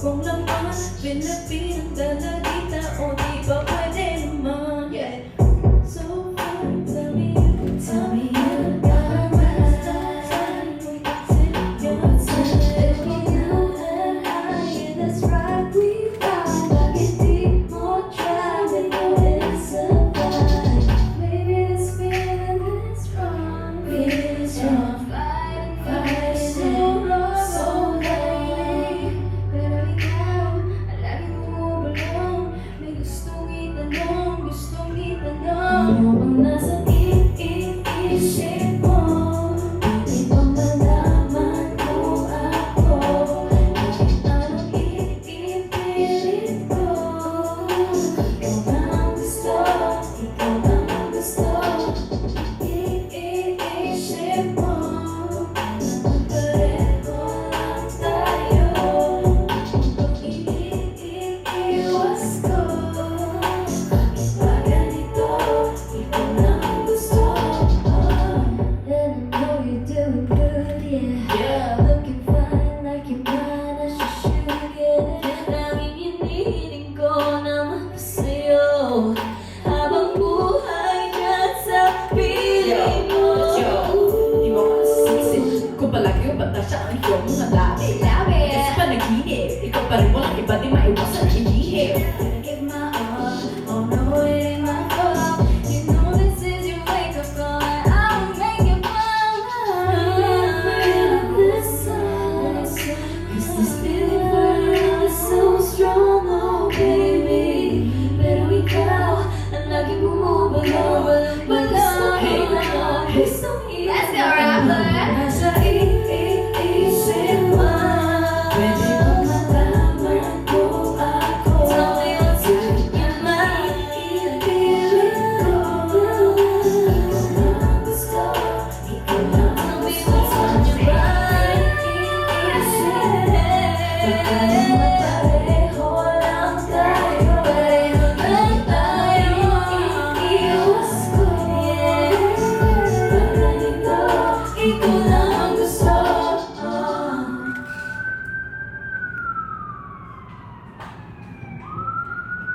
Akong laman, pinagdalagita, o di ba pwede naman? Yeah. So far, tell me you got my time. You're taking you and I, yeah, that's right, we found. I get deep, more try, we know it's survive. Maybe this feeling is wrong, feeling's wrong. Fighting so long, so late. Pero ikaw, lagi mo bulong. May gustong itanong. Ano bang nasa isip mo? Di ba malaman kung ako? Anong ipipilit ko? Ikaw ba ang gusto? Ikaw ba ang gusto? Iisip mo. Pareho lang tayo. Kung iniiwas ko, bakit ba ganito? Ikaw na ang gusto. And I know you're doing good, yeah. Looking fine like you're mine, I should shoot, yeah. Laging hinihiling ko na mapasa'yo habang buhay dyan sa piling mo. Di mo kasisip kung palagi o bata siya ang iyong mga labi. Kasi panaginip, ikaw pa rin walang iba di maiwasan ang inihip. Gonna give my all, oh no, it ain't my fault. You know this is your wake-up call, and I'll make it mine. This song, 'cause this feeling for you is so strong, oh baby. Pero ikaw, ang laging bumubulong. Gustong iwas